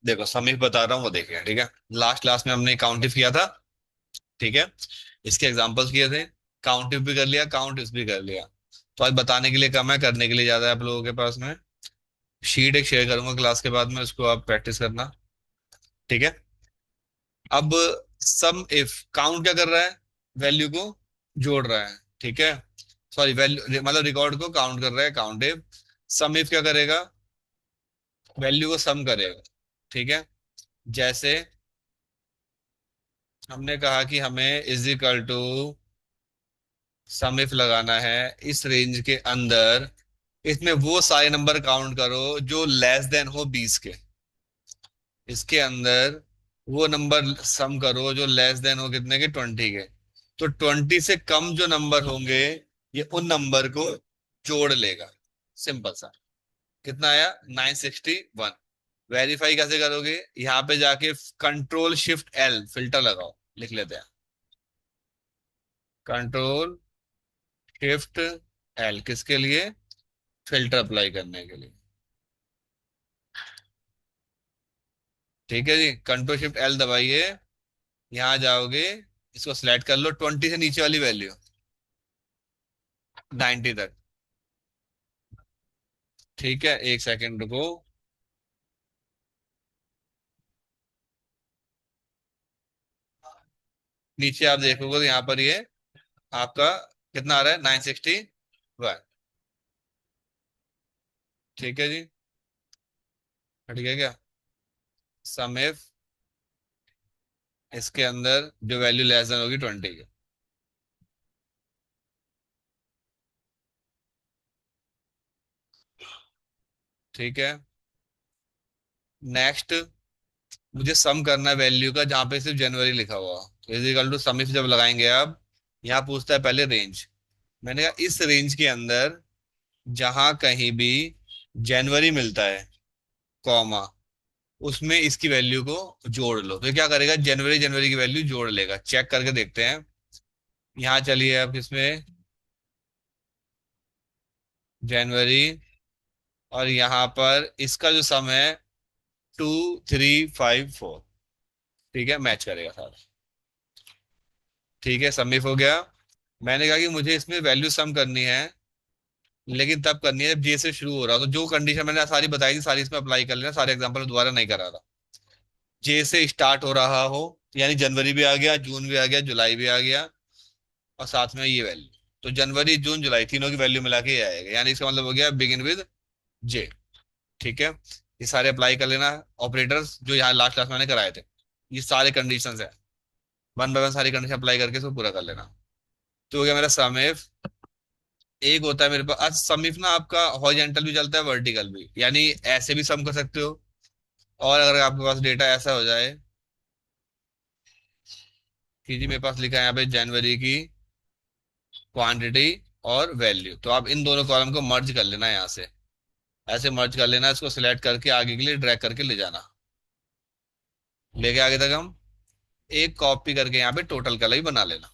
देखो समीप बता रहा हूँ वो देखिए, ठीक है। लास्ट क्लास में हमने काउंट इफ किया था, ठीक है। इसके एग्जांपल्स किए थे। काउंट इफ भी कर लिया, काउंट इफ भी कर लिया। तो आज बताने के लिए कम है, करने के लिए ज्यादा है आप लोगों के पास में। शीट एक शेयर करूंगा क्लास के बाद में, उसको आप प्रैक्टिस करना, ठीक है। अब सम इफ काउंट क्या कर रहा है, वैल्यू को जोड़ रहा है, ठीक है। सॉरी, वैल्यू मतलब रिकॉर्ड को काउंट कर रहा है, काउंट इफ। सम इफ क्या करेगा, वैल्यू को सम करेगा, ठीक है। जैसे हमने कहा कि हमें is equal to SUMIF लगाना है इस रेंज के अंदर, इसमें वो सारे नंबर काउंट करो जो लेस देन हो 20 के। इसके अंदर वो नंबर सम करो जो लेस देन हो कितने के, 20 के। तो 20 से कम जो नंबर होंगे ये उन नंबर को जोड़ लेगा। सिंपल सा। कितना आया, 961। वेरीफाई कैसे करोगे, यहाँ पे जाके कंट्रोल शिफ्ट एल फिल्टर लगाओ, लिख लेते हैं। कंट्रोल शिफ्ट एल किसके लिए, फिल्टर अप्लाई करने के लिए, ठीक है जी। कंट्रोल शिफ्ट एल दबाइए, यहाँ जाओगे, इसको सिलेक्ट कर लो 20 से नीचे वाली वैल्यू, 90 तक, ठीक है। एक सेकंड रुको। नीचे आप देखोगे तो यहाँ पर ये आपका कितना आ रहा है, 961, ठीक है जी। हट गया क्या, सम इफ इसके अंदर जो वैल्यू लेस देन होगी 20 के, ठीक है। नेक्स्ट मुझे सम करना है वैल्यू का जहां पे सिर्फ जनवरी लिखा हुआ, is equal to SUMIF जब लगाएंगे आप, यहाँ पूछता है पहले रेंज। मैंने कहा इस रेंज के अंदर जहां कहीं भी जनवरी मिलता है, कॉमा, उसमें इसकी वैल्यू को जोड़ लो। तो ये क्या करेगा, जनवरी जनवरी की वैल्यू जोड़ लेगा, चेक करके देखते हैं। यहाँ चलिए अब इसमें जनवरी, और यहाँ पर इसका जो सम है 2354, ठीक है, मैच करेगा सारा, ठीक है। सबमिट हो गया। मैंने कहा कि मुझे इसमें वैल्यू सम करनी है, लेकिन तब करनी है जब जे से शुरू हो रहा हो। तो जो कंडीशन मैंने सारी बताई थी सारी इसमें अप्लाई कर लेना, सारे एग्जांपल दोबारा नहीं करा रहा। जे से स्टार्ट हो रहा हो, यानी जनवरी भी आ गया, जून भी आ गया, जुलाई भी आ गया, और साथ में ये वैल्यू। तो जनवरी जून जुलाई तीनों की वैल्यू मिला के ये आएगा, यानी इसका मतलब हो गया बिगिन विद जे, ठीक है। ये सारे अप्लाई कर लेना, ऑपरेटर्स जो यहाँ लास्ट क्लास में मैंने कराए थे, ये सारे कंडीशंस है। वन बाय वन सारी कंडीशन अप्लाई करके इसको पूरा कर लेना। तो हो गया मेरा सम इफ। एक होता है मेरे पास, आज सम इफ ना आपका हॉरिजॉन्टल भी चलता है, वर्टिकल भी, यानी ऐसे भी सम कर सकते हो। और अगर आपके पास डेटा ऐसा हो जाए कि जी मेरे पास लिखा है यहाँ पे जनवरी की क्वांटिटी और वैल्यू, तो आप इन दोनों कॉलम को मर्ज कर लेना यहाँ से, ऐसे मर्ज कर लेना, इसको सिलेक्ट करके आगे के लिए ड्रैग करके ले जाना, लेके आगे तक हम एक कॉपी करके यहाँ पे टोटल का ही बना लेना।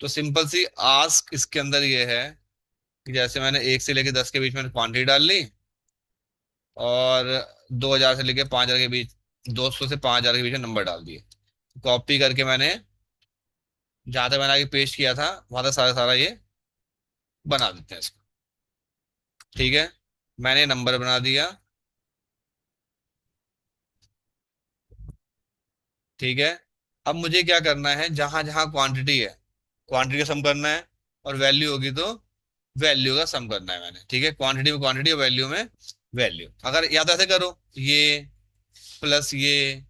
तो सिंपल सी आस्क इसके अंदर ये है कि जैसे मैंने 1 से लेके 10 के बीच में क्वांटिटी डाल ली, और 2000 से लेके 5000 के बीच, 200 से 5000 के बीच में नंबर डाल दिए। कॉपी करके मैंने जहां तक मैंने आगे पेस्ट किया था वहां तक सारा सारा ये बना देते हैं इसको, ठीक है। मैंने नंबर बना दिया, ठीक है। अब मुझे क्या करना है, जहां जहां क्वांटिटी है क्वांटिटी का सम करना है, और वैल्यू होगी तो वैल्यू का सम करना है मैंने, ठीक है। क्वांटिटी में क्वांटिटी और वैल्यू में वैल्यू। अगर या तो ऐसे करो, ये प्लस ये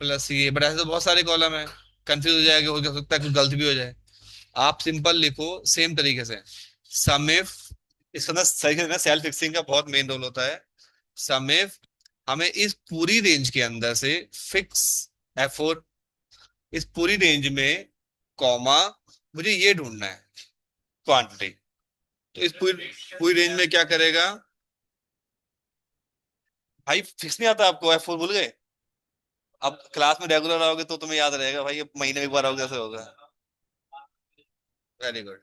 प्लस ये, बट ऐसे तो बहुत सारे कॉलम है, कंफ्यूज हो जाएगा, हो सकता है कुछ गलत भी हो जाए। आप सिंपल लिखो सेम तरीके से, सम इफ, इसके अंदर सही से ना सेल्फ फिक्सिंग का बहुत मेन रोल होता है। सम इफ हमें इस पूरी रेंज के अंदर से फिक्स F4, इस पूरी रेंज में, कॉमा, मुझे ये ढूंढना है क्वांटिटी। तो इस पूरी पूरी रेंज में क्या करेगा, भाई फिक्स नहीं आता आपको, F4 भूल गए। अब क्लास में रेगुलर आओगे तो तुम्हें याद रहेगा भाई, अब महीने में एक बार आओगे कैसे होगा। Very good.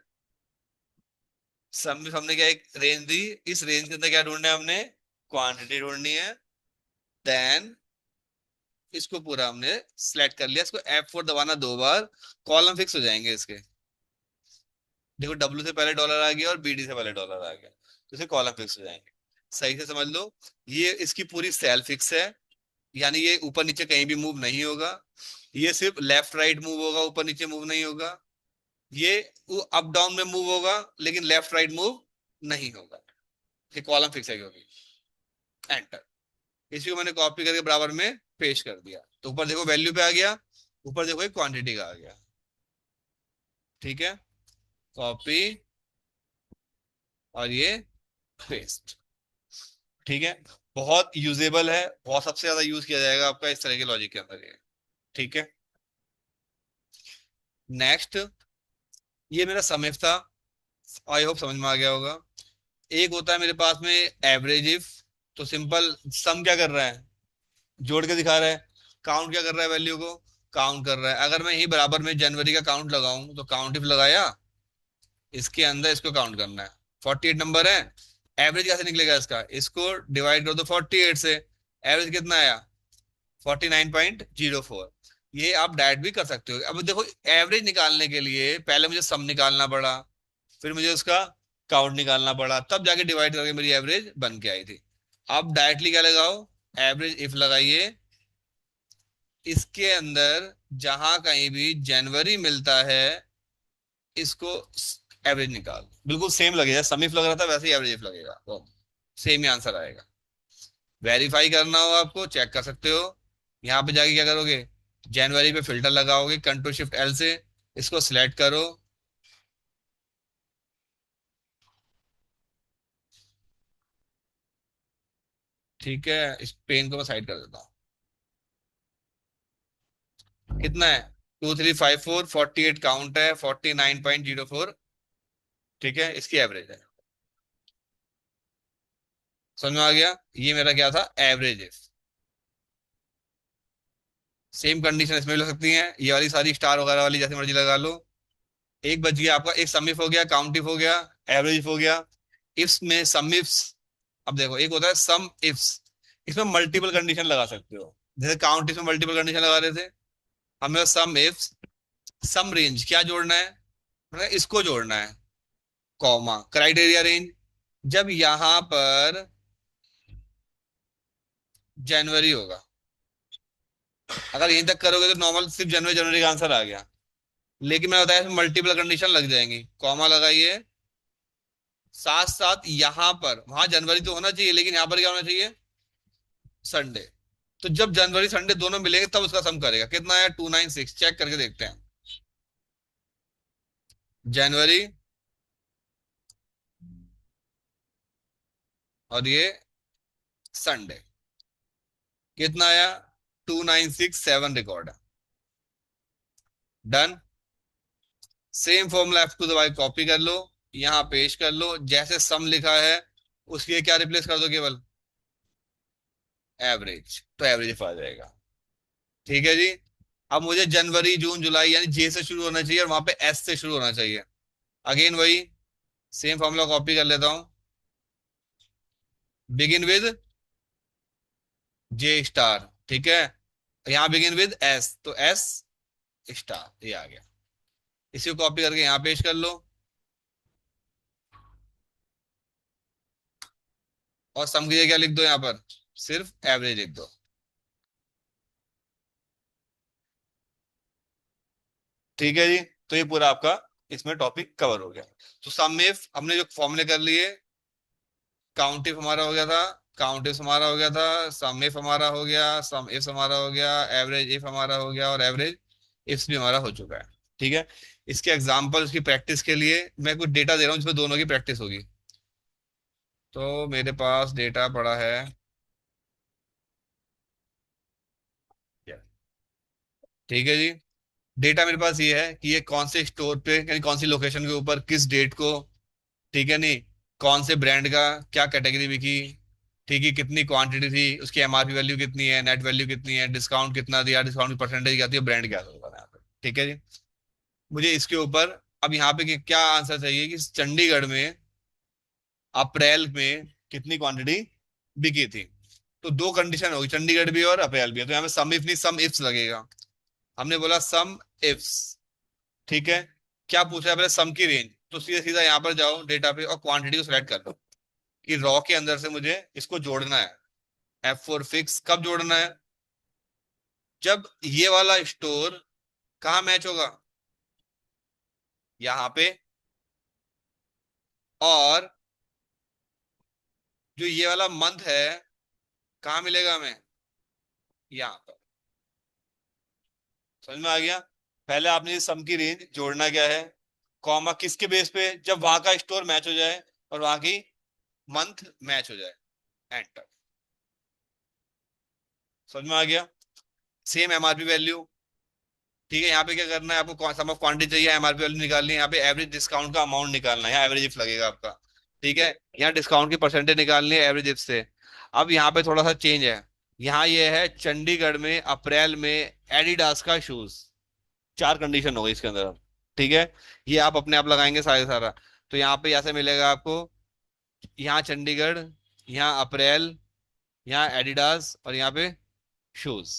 सब हमने क्या एक रेंज दी, इस रेंज के अंदर क्या ढूंढना है हमने, क्वांटिटी ढूंढनी है, देन इसको पूरा हमने सिलेक्ट कर लिया, इसको F4 दबाना 2 बार, कॉलम फिक्स हो जाएंगे इसके। देखो W से पहले डॉलर आ गया और BD से पहले डॉलर आ गया, तो इसे कॉलम फिक्स हो जाएंगे। सही से समझ लो, ये इसकी पूरी सेल फिक्स है, यानी ये ऊपर नीचे कहीं भी मूव नहीं होगा। ये सिर्फ लेफ्ट राइट मूव होगा, ऊपर नीचे मूव नहीं होगा। ये अप डाउन में मूव होगा, लेकिन लेफ्ट राइट मूव नहीं होगा। ये कॉलम फिक्स है क्योंकि। एंटर। इसी को मैंने कॉपी करके बराबर में पेश कर दिया, तो ऊपर देखो वैल्यू पे आ गया, ऊपर देखो एक क्वांटिटी का आ गया। ठीक है, कॉपी और ये पेस्ट। ठीक है, बहुत यूजेबल है, बहुत सबसे ज्यादा यूज किया जाएगा आपका इस तरह के लॉजिक के अंदर ये। ठीक है, नेक्स्ट, ये मेरा सम इफ था, आई होप समझ में आ गया होगा। एक होता है मेरे पास में एवरेज इफ, तो सिंपल सम क्या कर रहा है, जोड़ के दिखा रहा है। काउंट क्या कर रहा है, वैल्यू को काउंट कर रहा है। अगर मैं यही बराबर में जनवरी का काउंट लगाऊं, तो काउंट इफ लगाया, इसके अंदर इसको काउंट करना है। 48 नंबर है, एवरेज कैसे निकलेगा इसका, इसको डिवाइड कर दो 48 से, एवरेज कितना आया, 49.04। ये आप डायरेक्ट भी कर सकते हो। अब देखो, एवरेज निकालने के लिए पहले मुझे सम निकालना पड़ा, फिर मुझे उसका काउंट निकालना पड़ा, तब जाके डिवाइड करके मेरी एवरेज बन के आई थी। अब डायरेक्टली क्या लगाओ, एवरेज इफ लगाइए, इसके अंदर जहां कहीं भी जनवरी मिलता है, इसको एवरेज निकाल। बिल्कुल सेम लगेगा, सम इफ लग रहा था वैसे ही एवरेज इफ लगेगा, तो सेम ही आंसर आएगा। वेरीफाई करना हो आपको, चेक कर सकते हो। यहाँ पे जाके क्या करोगे, जनवरी पे फिल्टर लगाओगे, कंट्रोल शिफ्ट एल से इसको सिलेक्ट करो। ठीक है, इस पेन को मैं साइड कर देता हूँ। कितना है, 2354, 48 काउंट है, 49.04। ठीक है, इसकी एवरेज है। समझ में आ गया, ये मेरा क्या था, एवरेज है। सेम कंडीशन इसमें भी लग सकती है, ये वाली सारी स्टार वगैरह वाली जैसे मर्जी लगा लो। एक बच गया आपका, एक सम इफ हो गया, काउंट इफ हो गया, एवरेज इफ हो गया। इफ्स में सम इफ्स, अब देखो एक होता है सम इफ्स, इसमें मल्टीपल कंडीशन लगा सकते हो। जैसे काउंट इफ में मल्टीपल कंडीशन लगा रहे थे, हमें सम इफ्स, सम रेंज क्या जोड़ना है, मतलब इसको जोड़ना है, कॉमा क्राइटेरिया रेंज। जब यहां पर जनवरी होगा, अगर यहीं तक करोगे तो नॉर्मल सिर्फ जनवरी जनवरी का आंसर आ गया। लेकिन मैं बताया इसमें मल्टीपल कंडीशन लग जाएंगी, कॉमा लगाइए, साथ साथ यहां पर, वहां जनवरी तो होना चाहिए, लेकिन यहां पर क्या होना चाहिए, संडे। तो जब जनवरी संडे दोनों मिलेंगे तब उसका सम करेगा। कितना है, 296, चेक करके देखते हैं। जनवरी और ये संडे, कितना आया, 2967 रिकॉर्ड है। डन। सेम फॉर्मूला F2 दबाई कॉपी कर लो, यहाँ पेश कर लो, जैसे सम लिखा है उसके क्या रिप्लेस कर दो, केवल एवरेज, तो एवरेज आ जाएगा। ठीक है जी। अब मुझे जनवरी जून जुलाई यानी जे से शुरू होना चाहिए, और वहां पे एस से शुरू होना चाहिए। अगेन वही सेम फॉर्मूला कॉपी कर लेता हूं, बिगिन विद जे स्टार। ठीक है, यहाँ बिगिन विद एस, तो एस स्टार, ये आ गया। इसी को कॉपी करके यहाँ पेश कर लो, और सम की जगह क्या लिख दो, यहाँ पर सिर्फ एवरेज लिख दो। ठीक है जी, तो ये पूरा आपका इसमें टॉपिक कवर हो गया। तो सम इफ हमने जो फॉर्मूले कर लिए, काउंट इफ हमारा हो गया था, काउंट इफ हमारा हो गया था, सम इफ हमारा हो गया, सम इफ हमारा हो गया, एवरेज इफ हमारा हो गया, और एवरेज इफ्स भी हमारा हो चुका है। ठीक है, इसके एग्जाम्पल उसकी प्रैक्टिस के लिए मैं कुछ डेटा दे रहा हूँ जिसमें दोनों की प्रैक्टिस होगी। तो मेरे पास डेटा पड़ा है, ठीक है जी। डेटा मेरे पास ये है कि ये कौन से स्टोर पे यानी कौन सी लोकेशन के ऊपर किस डेट को, ठीक है नहीं, कौन से ब्रांड का क्या कैटेगरी बिकी, ठीक है, कितनी क्वांटिटी थी, उसकी एमआरपी वैल्यू कितनी है, नेट वैल्यू कितनी है, डिस्काउंट कितना दिया, डिस्काउंट की परसेंटेज क्या थी, ब्रांड क्या था यहाँ पे। ठीक है जी। मुझे इसके ऊपर अब यहाँ पे क्या आंसर चाहिए कि चंडीगढ़ में अप्रैल में कितनी क्वांटिटी बिकी थी। तो दो कंडीशन होगी, चंडीगढ़ भी और अप्रैल भी है, तो यहाँ पे सम इफ नहीं सम इफ्स लगेगा। हमने बोला सम इफ्स। ठीक है। क्या पूछ रहा है पहले, सम की रेंज, तो सीधा सीधा यहाँ पर जाओ डेटा पे और क्वांटिटी को सिलेक्ट कर लो कि रॉ के अंदर से मुझे इसको जोड़ना है। F4 फिक्स कब जोड़ना है, जब ये वाला स्टोर कहाँ मैच होगा, यहाँ पे, और जो ये वाला मंथ है कहाँ मिलेगा हमें, यहाँ पर। समझ में आ गया। पहले आपने ये सम की रेंज जोड़ना क्या है, कॉमा किसके बेस पे, जब वहां का स्टोर मैच हो जाए और वहां की मंथ मैच हो जाए, एंटर। समझ में आ गया। Same MRP value. ठीक है, यहाँ पे क्या करना है आपको, सम ऑफ क्वांटिटी चाहिए, एमआरपी वैल्यू निकालनी है, यहाँ पे एवरेज डिस्काउंट का अमाउंट निकालना है, यहाँ एवरेज इफ लगेगा आपका। ठीक है। यहाँ डिस्काउंट की परसेंटेज निकालनी है एवरेज इफ से। अब यहाँ पे थोड़ा सा चेंज है, यहाँ ये है चंडीगढ़ में अप्रैल में एडिडास का शूज। चार कंडीशन हो गई इसके अंदर। ठीक है। ये आप अपने आप लगाएंगे सारे सारा। तो यहाँ पे ऐसे मिलेगा आपको, यहाँ चंडीगढ़, यहाँ अप्रैल, यहाँ एडिडास और यहाँ पे शूज।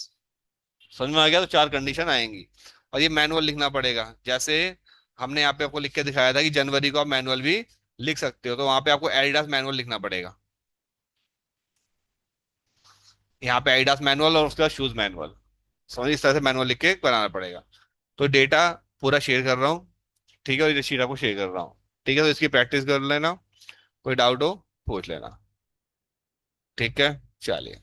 समझ में आ गया। तो चार कंडीशन आएंगी और ये मैनुअल लिखना पड़ेगा, जैसे हमने यहाँ पे आपको लिख के दिखाया था कि जनवरी को आप मैनुअल भी लिख सकते हो, तो वहां पे आपको एडिडास मैनुअल लिखना पड़ेगा। यहाँ पे एडिडास मैनुअल और उसके बाद शूज मैनुअल। समझ, इस तरह से मैनुअल लिख के बनाना पड़ेगा। तो डेटा पूरा शेयर कर रहा हूँ। ठीक है, और ये शीट आपको शेयर कर रहा हूँ। ठीक है, तो इसकी प्रैक्टिस कर लेना, कोई डाउट हो पूछ लेना। ठीक है, चलिए।